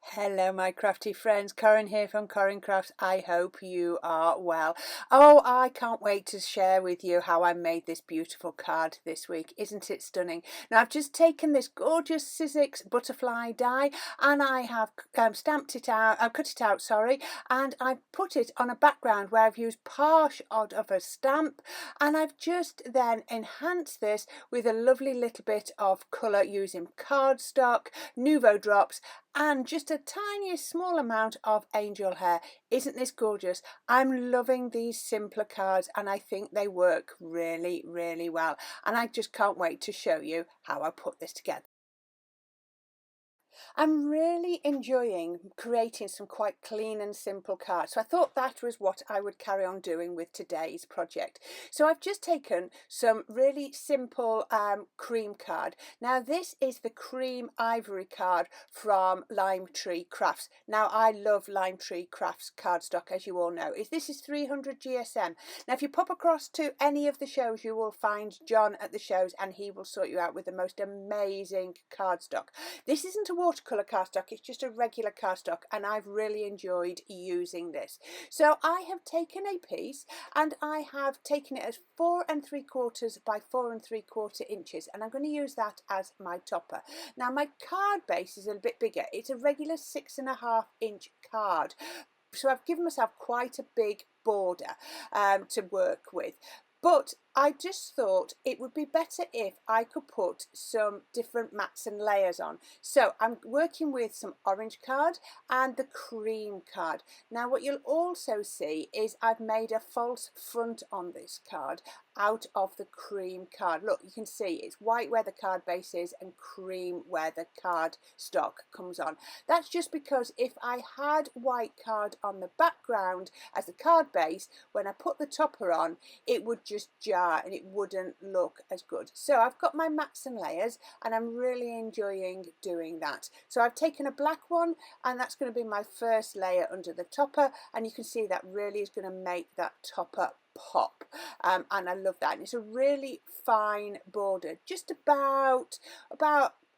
Hello my crafty friends, Corrine here from Corrine Crafts. I hope you are well. Oh, I can't wait to share with you how I made this beautiful card this week. Isn't it stunning? Now I've just taken this gorgeous Sizzix butterfly die and I have stamped it out, I've cut it out, sorry, and I put it on a background where I've used part of a stamp, and I've just then enhanced this with a lovely little bit of colour using cardstock, Nuvo drops, and just a tiny small amount of angel hair. Isn't this gorgeous? I'm loving these simpler cards and I think they work really well, and I just can't wait to show you how I put this together. I'm really enjoying creating some quite clean and simple cards, so I thought that was what I would carry on doing with today's project. So I've just taken some really simple cream card. Now this is the cream ivory card from Lime Tree Crafts. Now I love Lime Tree Crafts cardstock, as you all know. This is 300 GSM. Now if you pop across to any of the shows, you will find John at the shows and he will sort you out with the most amazing cardstock. This isn't a watercolour cardstock, it's just a regular cardstock, and I've really enjoyed using this. So I have taken a piece and I have taken it as 4 3/4 by 4 3/4 inches, and I'm going to use that as my topper. Now my card base is a bit bigger. It's a regular 6.5 inch card, so I've given myself quite a big border to work with. But I just thought it would be better if I could put some different mats and layers on. So I'm working with some orange card and the cream card. Now what you'll also see is I've made a false front on this card out of the cream card. Look, you can see it's white where the card base is and cream where the card stock comes on. That's just because if I had white card on the background as the card base, when I put the topper on, it would just jar and it wouldn't look as good. So I've got my mats and layers and I'm really enjoying doing that. So I've taken a black one and that's going to be my first layer under the topper, and you can see that really is going to make that topper pop, and I love that. And it's a really fine border, just about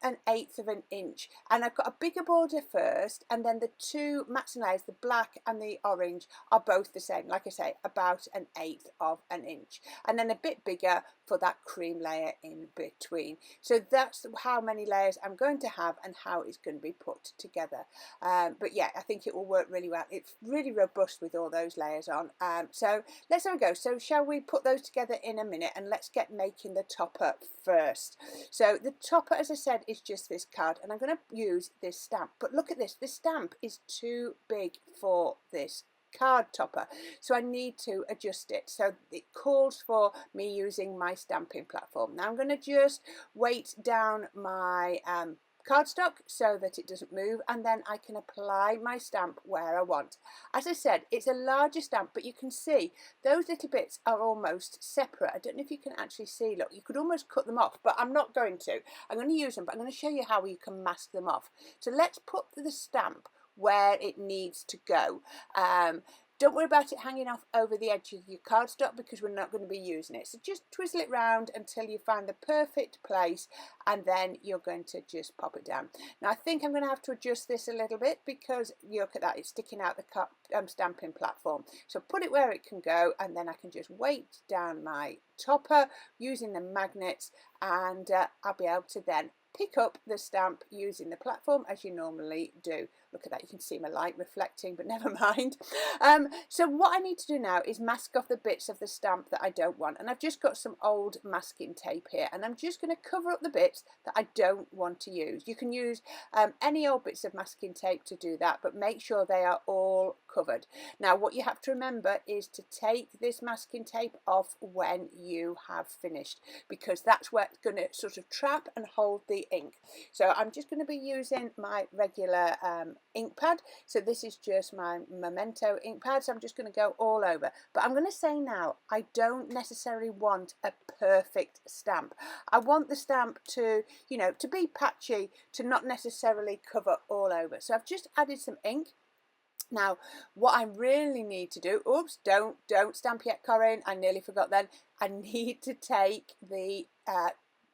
1/8 of an inch, and I've got a bigger border first, and then the two mats and layers, the black and the orange, are both the same, like I say, about 1/8 of an inch, and then a bit bigger for that cream layer in between. So that's how many layers I'm going to have and how it's going to be put together. But yeah, I think it will work really well. It's really robust with all those layers on. So let's have a go. So shall we put those together in a minute, and let's get making the topper first. So the topper, as I said, is just this card, and I'm going to use this stamp. But look at this, this stamp is too big for this card topper, so I need to adjust it. So it calls for me using my stamping platform. Now I'm going to just weight down my cardstock so that it doesn't move, and then I can apply my stamp where I want. As I said, it's a larger stamp, but you can see those little bits are almost separate. I don't know if you can actually see. Look, you could almost cut them off, but I'm not going to. I'm going to use them, but I'm going to show you how you can mask them off. So let's put the stamp where it needs to go. Don't worry about it hanging off over the edge of your cardstock because we're not going to be using it. So just twizzle it round until you find the perfect place, and then you're going to just pop it down. Now I think I'm going to have to adjust this a little bit because you look at that, it's sticking out the stamping platform. So put it where it can go, and then I can just weight down my topper using the magnets, and I'll be able to then pick up the stamp using the platform as you normally do. Look at that, you can see my light reflecting, but never mind. So what I need to do now is mask off the bits of the stamp that I don't want, and I've just got some old masking tape here, and I'm just going to cover up the bits that I don't want to use. You can use any old bits of masking tape to do that, but make sure they are all covered. Now what you have to remember is to take this masking tape off when you have finished, because that's where it's going to sort of trap and hold the ink. So I'm just going to be using my regular ink pad. So this is just my Memento ink pad, so I'm just going to go all over. But I'm going to say now, I don't necessarily want a perfect stamp. I want the stamp to, you know, to be patchy, to not necessarily cover all over. So I've just added some ink. Now what I really need to do, oops, don't stamp yet, Corrine, I nearly forgot then. I need to take the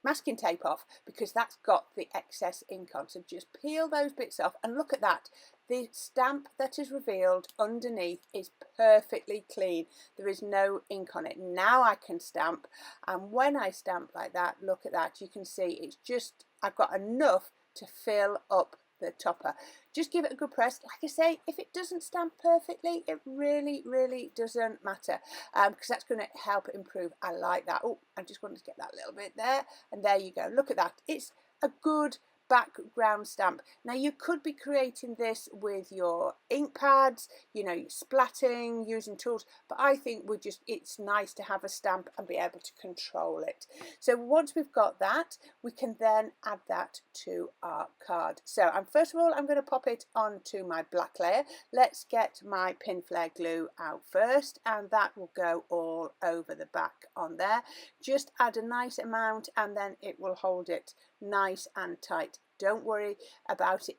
masking tape off because that's got the excess ink on. So just peel those bits off and look at that. The stamp that is revealed underneath is perfectly clean. There is no ink on it. Now I can stamp, and when I stamp like that, look at that, you can see it's just, I've got enough to fill up the topper. Just give it a good press. Like I say, if it doesn't stamp perfectly, it really doesn't matter, because that's going to help improve. I like that. Oh, I just wanted to get that little bit there, and there you go. Look at that. It's a good background stamp. Now you could be creating this with your ink pads, you know, splatting, using tools, but I think it's nice to have a stamp and be able to control it. So once we've got that, we can then add that to our card. So first of all, I'm going to pop it onto my black layer. Let's get my pin flare glue out first, and that will go all over the back on there. Just add a nice amount and then it will hold it nice and tight. Don't worry about it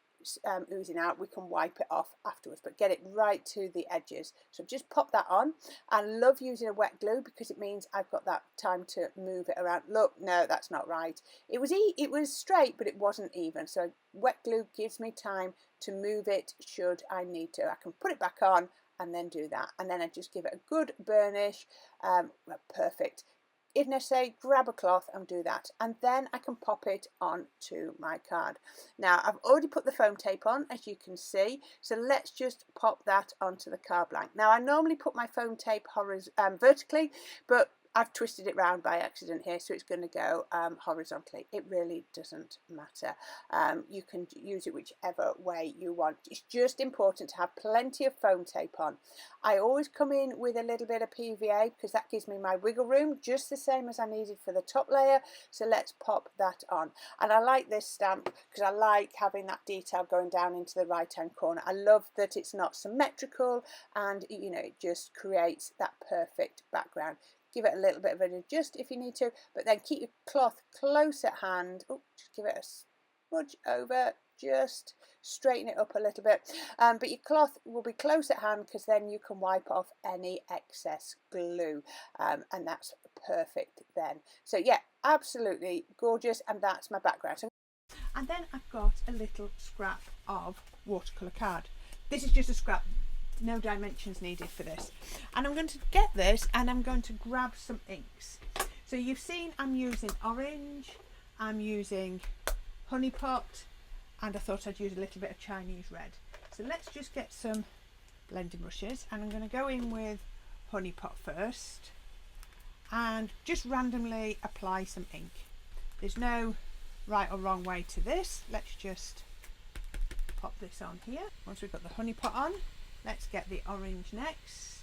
oozing out. We can wipe it off afterwards, but get it right to the edges. So just pop that on. I love using a wet glue because it means I've got that time to move it around. Look, no, that's not right. It was straight, but it wasn't even. So wet glue gives me time to move it should I need to. I can put it back on and then do that, and then I just give it a good burnish. Perfect. If necessary, grab a cloth and do that, and then I can pop it onto my card. Now I've already put the foam tape on, as you can see, so let's just pop that onto the card blank. Now I normally put my foam tape vertically, but I've twisted it round by accident here, so it's going to go horizontally. It really doesn't matter. You can use it whichever way you want. It's just important to have plenty of foam tape on. I always come in with a little bit of PVA because that gives me my wiggle room, just the same as I needed for the top layer. So let's pop that on. And I like this stamp because I like having that detail going down into the right hand corner. I love that it's not symmetrical, and you know, it just creates that perfect background. Give it a little bit of an adjust if you need to, but then keep your cloth close at hand. Oh, just give it a smudge over, just straighten it up a little bit. But your cloth will be close at hand because then you can wipe off any excess glue, and that's perfect then. So yeah, absolutely gorgeous, and that's my background. And then I've got a little scrap of watercolour card. This is just a scrap. No dimensions needed for this, and I'm going to get this and I'm going to grab some inks. So you've seen I'm using orange, I'm using honey pot, and I thought I'd use a little bit of Chinese red. So let's just get some blending brushes, and I'm going to go in with honey pot first and just randomly apply some ink. There's no right or wrong way to this. Let's just pop this on here. Once we've got the honey pot on, let's get the orange next.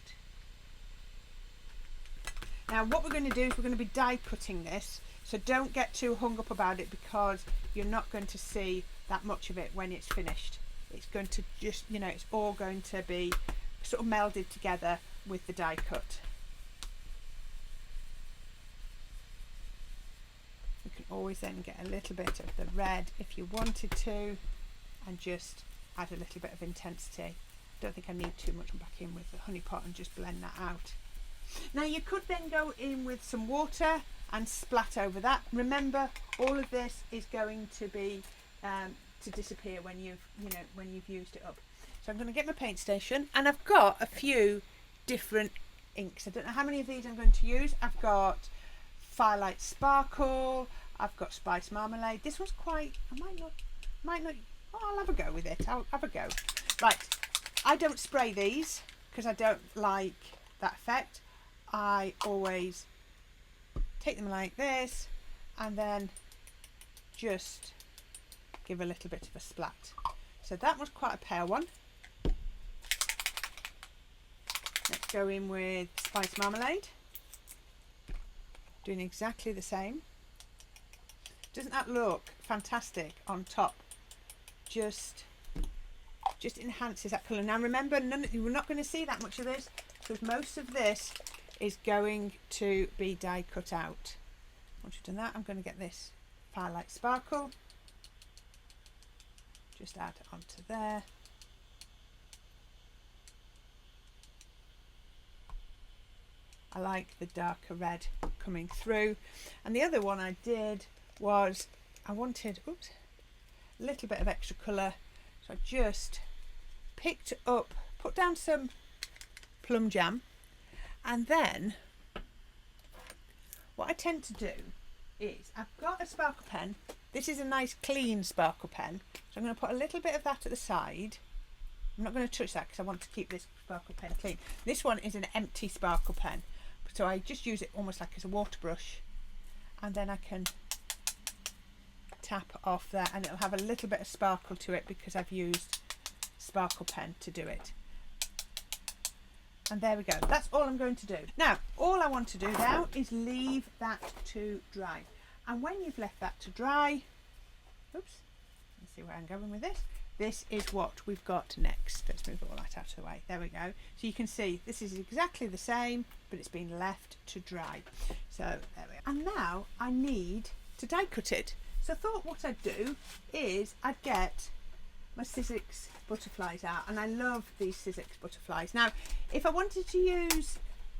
Now what we're going to do is we're going to be die cutting this, so don't get too hung up about it because you're not going to see that much of it when it's finished. It's going to just, you know, it's all going to be sort of melded together with the die cut. You can always then get a little bit of the red if you wanted to, and just add a little bit of intensity. Don't think I need too much. Back in with the honey pot and just blend that out. Now you could then go in with some water and splat over that. Remember, all of this is going to be to disappear when you've used it up. So I'm going to get my paint station, and I've got a few different inks. I don't know how many of these I'm going to use. I've got Firelight Sparkle, I've got Spice Marmalade. This one's quite, I might not, oh, I'll have a go with it. I'll have a go. Right. I don't spray these because I don't like that effect. I always take them like this and then just give a little bit of a splat. So that was quite a pale one. Let's go in with Spice Marmalade. Doing exactly the same. Doesn't that look fantastic on top? Just enhances that colour. Now remember, we're not going to see that much of this because most of this is going to be die cut out. Once you've done that, I'm going to get this Firelight Sparkle. Just add onto there. I like the darker red coming through. And the other one I did was I wanted, oops, a little bit of extra colour. So I just picked up, put down some plum jam, and then what I tend to do is I've got a sparkle pen. This is a nice clean sparkle pen, so I'm going to put a little bit of that at the side. I'm not going to touch that because I want to keep this sparkle pen clean. This one is an empty sparkle pen, so I just use it almost like as a water brush, and then I can tap off there and it'll have a little bit of sparkle to it because I've used sparkle pen to do it. And there we go, that's all I'm going to do. Now all I want to do now is leave that to dry, and when you've left that to dry, oops, let's see where I'm going with this. This is what we've got next. Let's move all that out of the way. There we go. So you can see this is exactly the same, but it's been left to dry. So there we go. And now I need to die cut it. So I thought what I'd do is I'd get my Sizzix butterflies out, and I love these Sizzix butterflies. Now if I wanted to use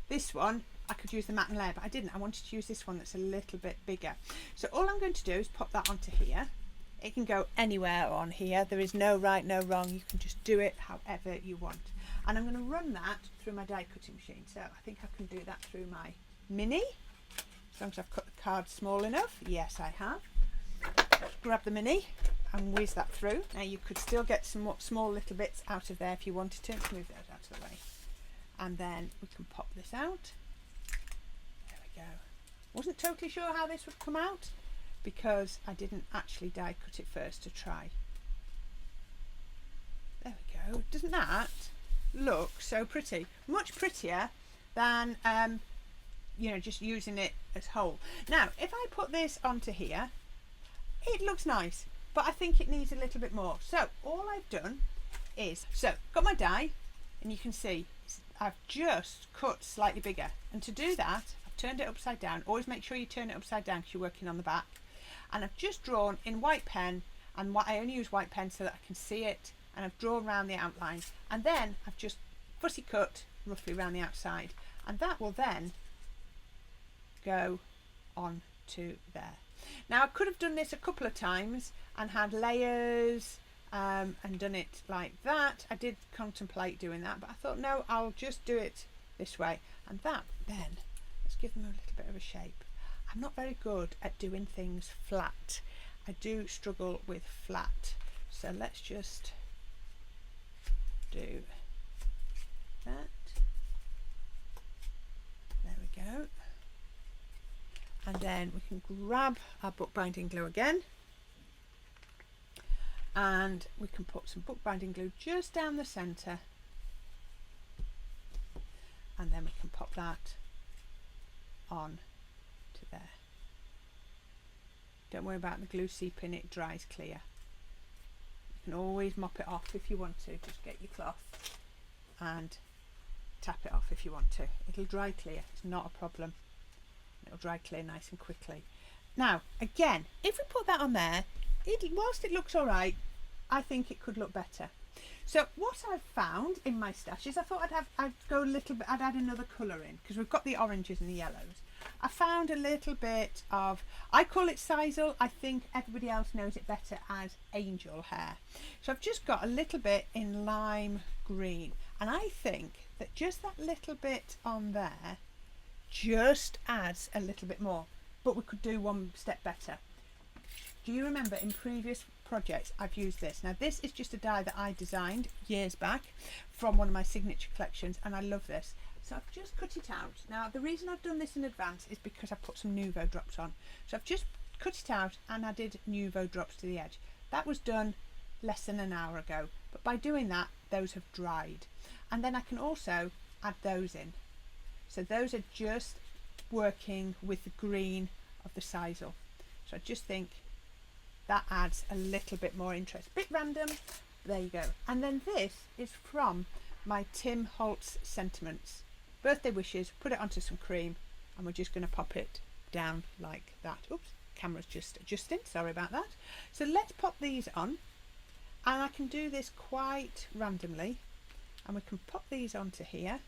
this one, I could use the matte and layer, but I didn't. I wanted to use this one that's a little bit bigger. So all I'm going to do is pop that onto here. It can go anywhere on here. There is no right, no wrong. You can just do it however you want. And I'm going to run that through my die cutting machine. So I think I can do that through my mini, as long as I've cut the card small enough. Yes, I have. Grab the mini and whiz that through. Now you could still get some more small little bits out of there if you wanted to. Move those out of the way. And then we can pop this out. There we go. Wasn't totally sure how this would come out, because I didn't actually die cut it first to try. There we go. Doesn't that look so pretty? Much prettier than you know, just using it as whole. Now if I put this onto here, it looks nice, but I think it needs a little bit more. So all I've done is, so got my die, and you can see I've just cut slightly bigger, and to do that I've turned it upside down. Always make sure you turn it upside down because you're working on the back. And I've just drawn in white pen, and I only use white pen so that I can see it, and I've drawn around the outline, and then I've just fussy cut roughly around the outside, and that will then go on to there. Now I could have done this a couple of times and had layers and done it like that. I did contemplate doing that, but I thought no, I'll just do it this way, and that then, let's give them a little bit of a shape. I'm not very good at doing things flat. I do struggle with flat. So let's just do that. There we go. And then we can grab our bookbinding glue again. And we can put some bookbinding glue just down the centre. And then we can pop that on there. Don't worry about the glue seeping, it dries clear. You can always mop it off if you want to. Just get your cloth and tap it off if you want to. It'll dry clear, it's not a problem. It'll dry clear nice and quickly. Now again, if we put that on there, whilst it looks alright, I think it could look better. So what I've found in my stash is I thought I'd go a little bit, I'd add another colour in, because we've got the oranges and the yellows. I found a little bit of, I call it sisal, I think everybody else knows it better as angel hair. So I've just got a little bit in lime green, and I think that just that little bit on there just adds a little bit more, but we could do one step better. Do you remember in previous projects I've used this? Now this is just a die that I designed years back from one of my signature collections, and I love this. So I've just cut it out. Now the reason I've done this in advance is because I've put some Nuvo drops on. So I've just cut it out and added Nuvo drops to the edge. That was done less than an hour ago, but by doing that those have dried. And then I can also add those in. So those are just working with the green of the sisal. So I just think that adds a little bit more interest. Bit random, there you go. And then this is from my Tim Holtz sentiments. Birthday wishes, put it onto some cream, and we're just going to pop it down like that. Oops, camera's just adjusting, sorry about that. So let's pop these on, and I can do this quite randomly, and we can pop these onto here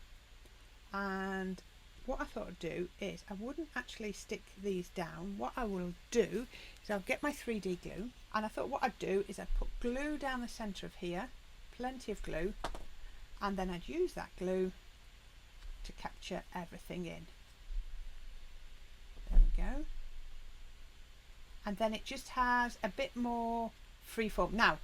and what I thought I'd do is I wouldn't actually stick these down. What I will do is I'll get my 3D glue, and I thought what I'd do is I'd put glue down the centre of here, plenty of glue, and then I'd use that glue to capture everything in. There we go. And then it just has a bit more freeform. Now,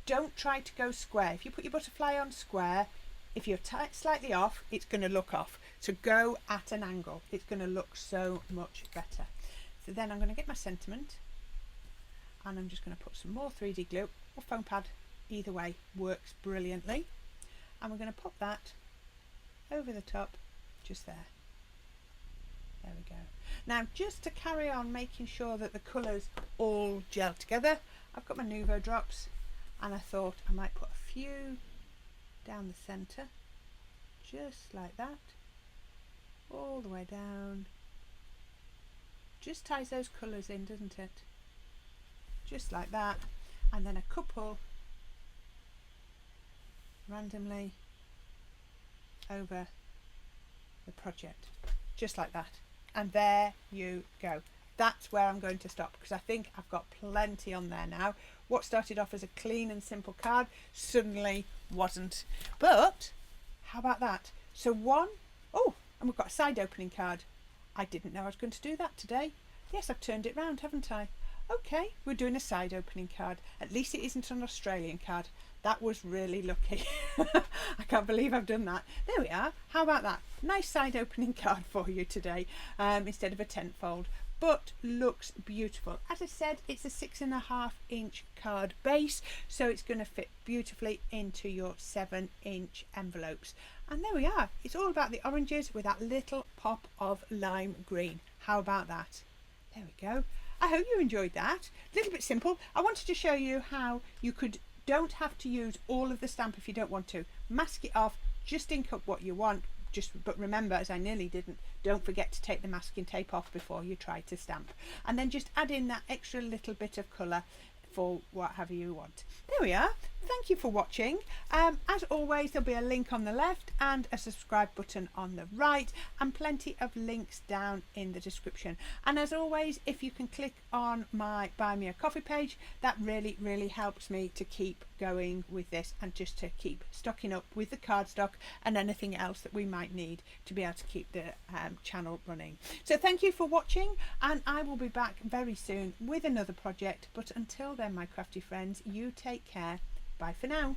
don't try to go square. If you put your butterfly on square, if you're slightly off, it's going to look off. So go at an angle. It's going to look so much better. So then I'm going to get my sentiment, and I'm just going to put some more 3D glue or foam pad. Either way works brilliantly. And we're going to pop that over the top, just there. There we go. Now, just to carry on making sure that the colours all gel together, I've got my Nuvo drops, and I thought I might put a few down the centre, just like that, all the way down. Just ties those colours in, doesn't it? Just like that, and then a couple randomly over the project, just like that. And there you go. That's where I'm going to stop, because I think I've got plenty on there now. What started off as a clean and simple card suddenly wasn't. But how about that? So oh, and we've got a side opening card. I didn't know I was going to do that today. Yes, I've turned it round, haven't I? Okay, we're doing a side opening card. At least it isn't an Australian card. That was really lucky. I can't believe I've done that. There we are. How about that? Nice side opening card for you today, instead of a tentfold. But looks beautiful. As I said, it's a 6.5-inch card base, so it's going to fit beautifully into your 7-inch envelopes. And there we are. It's all about the oranges with that little pop of lime green. How about that? There we go. I hope you enjoyed that. A little bit simple. I wanted to show you how you don't have to use all of the stamp if you don't want to. Mask it off, just ink up what you want. But remember, as I nearly didn't, don't forget to take the masking tape off before you try to stamp. And then just add in that extra little bit of colour for whatever you want. There we are. Thank you for watching. As always, there'll be a link on the left and a subscribe button on the right, and plenty of links down in the description. And as always, if you can click on my Buy Me a Coffee page, that really helps me to keep going with this, and just to keep stocking up with the cardstock and anything else that we might need to be able to keep the channel running. So thank you for watching, and I will be back very soon with another project. But until then, my crafty friends, you take care. Bye for now.